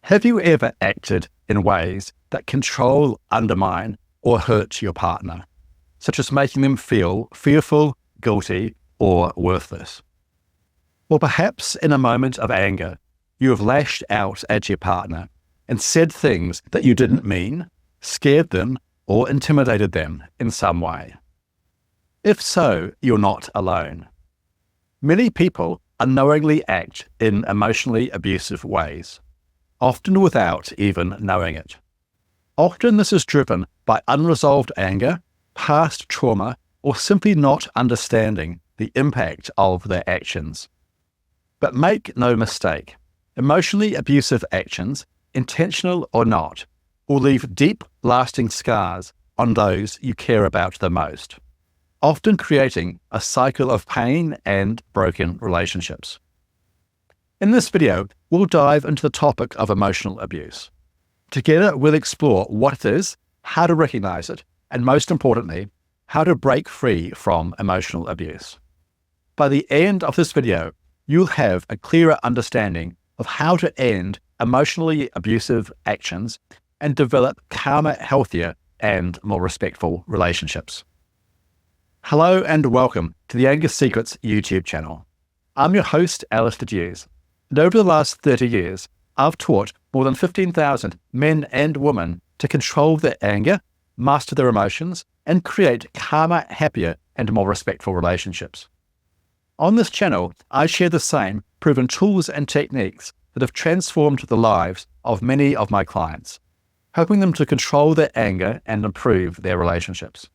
Have you ever acted in ways that control, undermine, or hurt your partner, such as making them feel fearful, guilty, or worthless? Or perhaps in a moment of anger, you have lashed out at your partner and said things that you didn't mean, scared them, or intimidated them in some way. If so, you're not alone. Many people unknowingly act in emotionally abusive ways, often without even knowing it. Often this is driven by unresolved anger, past trauma, or simply not understanding the impact of their actions. But make no mistake, emotionally abusive actions, intentional or not, will leave deep, lasting scars on those you care about the most, often creating a cycle of pain and broken relationships. In this video, we'll dive into the topic of emotional abuse. Together, we'll explore what it is, how to recognize it, and most importantly, how to break free from emotional abuse. By the end of this video, you'll have a clearer understanding of how to end emotionally abusive actions and develop calmer, healthier, and more respectful relationships. Hello and welcome to the Anger Secrets YouTube channel. I'm your host, Alastair Duhs, and over the last 30 years, I've taught more than 15,000 men and women to control their anger, master their emotions, and create calmer, happier, and more respectful relationships. On this channel, I share the same proven tools and techniques that have transformed the lives of many of my clients, helping them to control their anger and improve their relationships.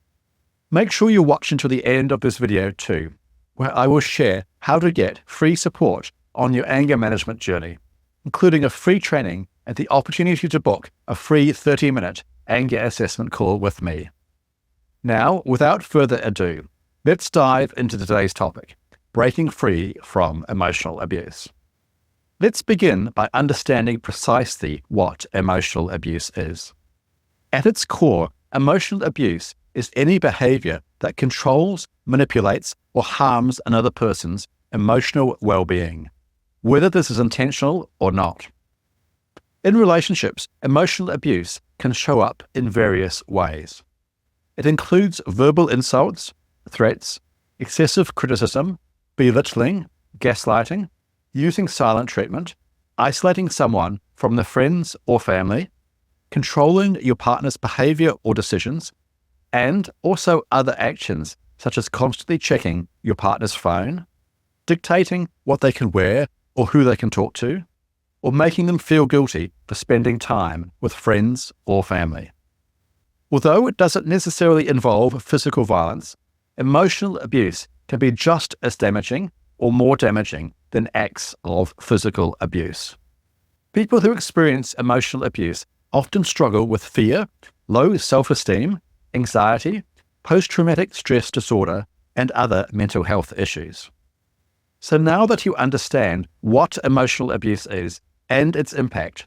Make sure you watch until the end of this video too, where I will share how to get free support on your anger management journey, including a free training and the opportunity to book a free 30-minute anger assessment call with me. Now, without further ado, let's dive into today's topic, breaking free from emotional abuse. Let's begin by understanding precisely what emotional abuse is. At its core, emotional abuse is any behavior that controls, manipulates, or harms another person's emotional well-being, whether this is intentional or not. In relationships, emotional abuse can show up in various ways. It includes verbal insults, threats, excessive criticism, belittling, gaslighting, using silent treatment, isolating someone from their friends or family, controlling your partner's behavior or decisions, and also other actions such as constantly checking your partner's phone, dictating what they can wear or who they can talk to, or making them feel guilty for spending time with friends or family. Although it doesn't necessarily involve physical violence, emotional abuse can be just as damaging or more damaging than acts of physical abuse. People who experience emotional abuse often struggle with fear, low self-esteem, anxiety, post-traumatic stress disorder, and other mental health issues. So now that you understand what emotional abuse is and its impact,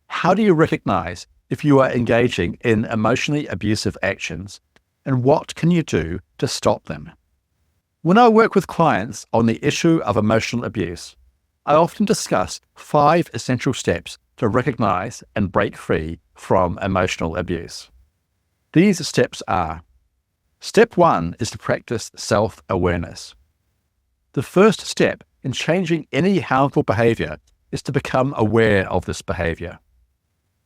how do you recognize if you are engaging in emotionally abusive actions, and what can you do to stop them? When I work with clients on the issue of emotional abuse, I often discuss 5 essential steps to recognize and break free from emotional abuse. These steps are: Step 1 is to practice self-awareness. The first step in changing any harmful behavior is to become aware of this behavior.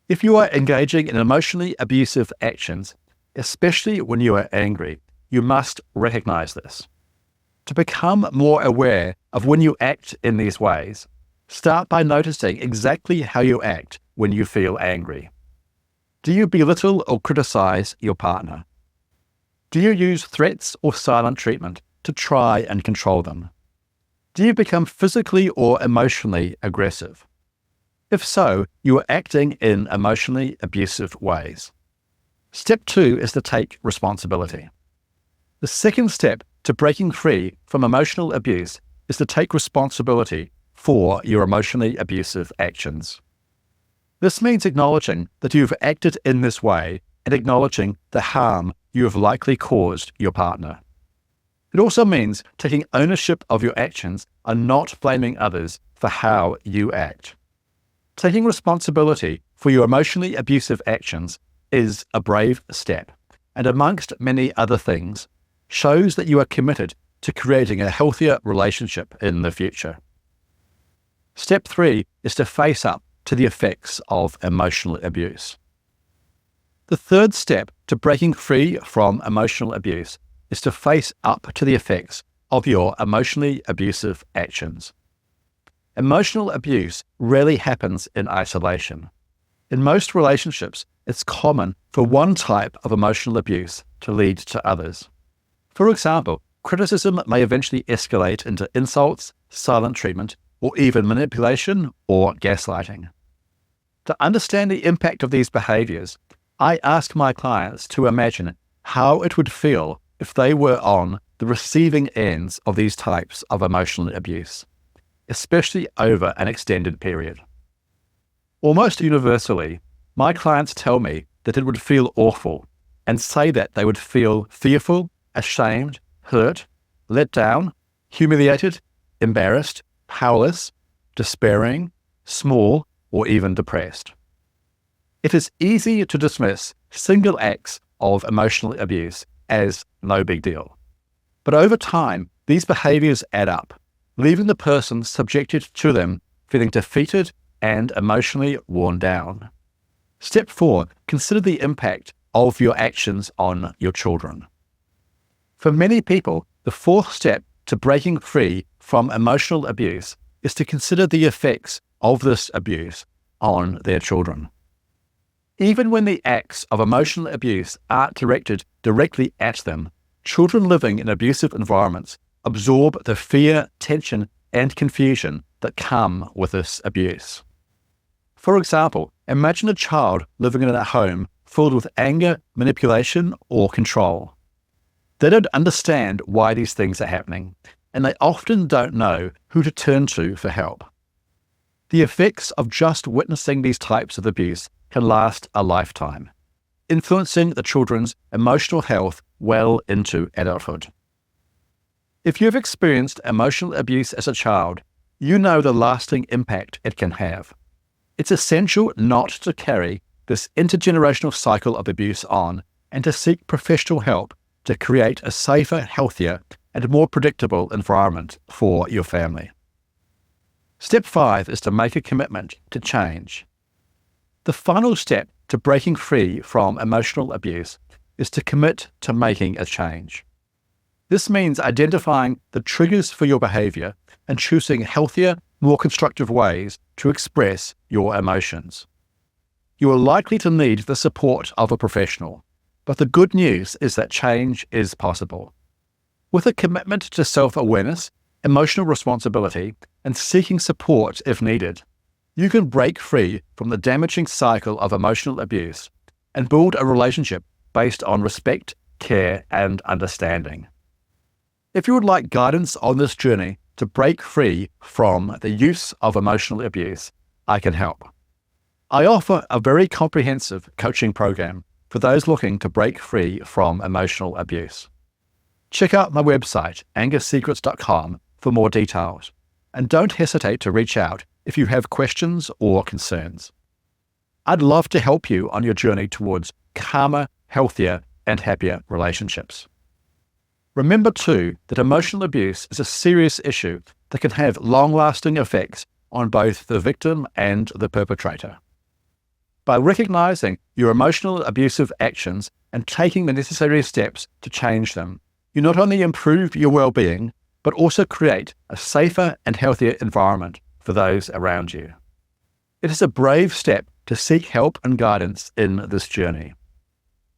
If you are engaging in emotionally abusive actions, especially when you are angry, you must recognize this. To become more aware of when you act in these ways, start by noticing exactly how you act when you feel angry. Do you belittle or criticize your partner? Do you use threats or silent treatment to try and control them? Do you become physically or emotionally aggressive? If so, you are acting in emotionally abusive ways. Step 2 is to take responsibility. The second step to breaking free from emotional abuse is to take responsibility for your emotionally abusive actions. This means acknowledging that you've acted in this way and acknowledging the harm you have likely caused your partner. It also means taking ownership of your actions and not blaming others for how you act. Taking responsibility for your emotionally abusive actions is a brave step, and amongst many other things, shows that you are committed to creating a healthier relationship in the future. Step 3 is to face up to the effects of emotional abuse. The third step to breaking free from emotional abuse is to face up to the effects of your emotionally abusive actions. Emotional abuse rarely happens in isolation. In most relationships, it's common for one type of emotional abuse to lead to others. For example, criticism may eventually escalate into insults, silent treatment, or even manipulation or gaslighting. To understand the impact of these behaviors, I ask my clients to imagine how it would feel if they were on the receiving ends of these types of emotional abuse, especially over an extended period. Almost universally, my clients tell me that it would feel awful and say that they would feel fearful, ashamed, hurt, let down, humiliated, embarrassed, powerless, despairing, small, or even depressed. It is easy to dismiss single acts of emotional abuse as no big deal. But over time, these behaviors add up, leaving the person subjected to them feeling defeated and emotionally worn down. Step 4, consider the impact of your actions on your children. For many people, the fourth step to breaking free from emotional abuse is to consider the effects of this abuse on their children. Even when the acts of emotional abuse aren't directed directly at them, children living in abusive environments absorb the fear, tension, and confusion that come with this abuse. For example, imagine a child living in a home filled with anger, manipulation, or control. They don't understand why these things are happening, and they often don't know who to turn to for help. The effects of just witnessing these types of abuse can last a lifetime, influencing the children's emotional health well into adulthood. If you've experienced emotional abuse as a child, you know the lasting impact it can have. It's essential not to carry this intergenerational cycle of abuse on and to seek professional help to create a safer, healthier, and more predictable environment for your family. Step 5 is to make a commitment to change. The final step to breaking free from emotional abuse is to commit to making a change. This means identifying the triggers for your behavior and choosing healthier, more constructive ways to express your emotions. You are likely to need the support of a professional, but the good news is that change is possible. With a commitment to self-awareness, emotional responsibility, and seeking support if needed, you can break free from the damaging cycle of emotional abuse and build a relationship based on respect, care, and understanding. If you would like guidance on this journey to break free from the use of emotional abuse, I can help. I offer a very comprehensive coaching program for those looking to break free from emotional abuse. Check out my website, angersecrets.com, for more details, and don't hesitate to reach out if you have questions or concerns. I'd love to help you on your journey towards calmer, healthier, and happier relationships. Remember too that emotional abuse is a serious issue that can have long-lasting effects on both the victim and the perpetrator. By recognizing your emotional abusive actions and taking the necessary steps to change them, you not only improve your well-being, but also create a safer and healthier environment for those around you. It is a brave step to seek help and guidance in this journey.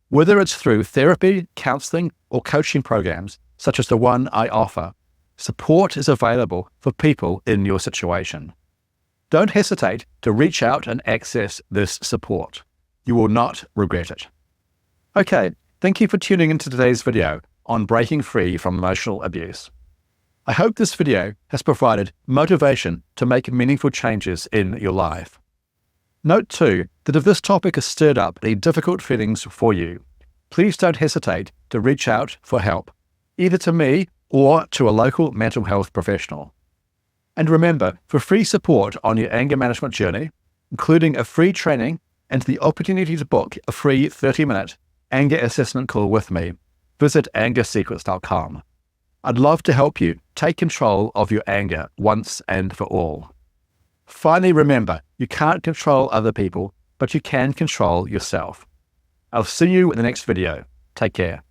Whether it's through therapy, counseling, or coaching programs, such as the one I offer, support is available for people in your situation. Don't hesitate to reach out and access this support. You will not regret it. Okay, thank you for tuning into today's video on breaking free from emotional abuse. I hope this video has provided motivation to make meaningful changes in your life. Note too that if this topic has stirred up any difficult feelings for you, please don't hesitate to reach out for help, either to me or to a local mental health professional. And remember, for free support on your anger management journey, including a free training and the opportunity to book a free 30-minute anger assessment call with me, visit angersecrets.com. I'd love to help you take control of your anger once and for all. Finally, remember, you can't control other people, but you can control yourself. I'll see you in the next video. Take care.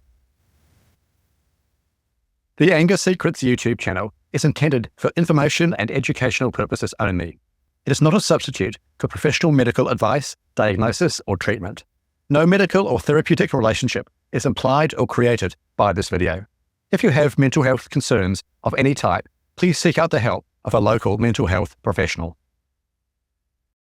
The Anger Secrets YouTube channel is intended for information and educational purposes only. It is not a substitute for professional medical advice, diagnosis, or treatment. No medical or therapeutic relationship is implied or created by this video. If you have mental health concerns of any type, please seek out the help of a local mental health professional.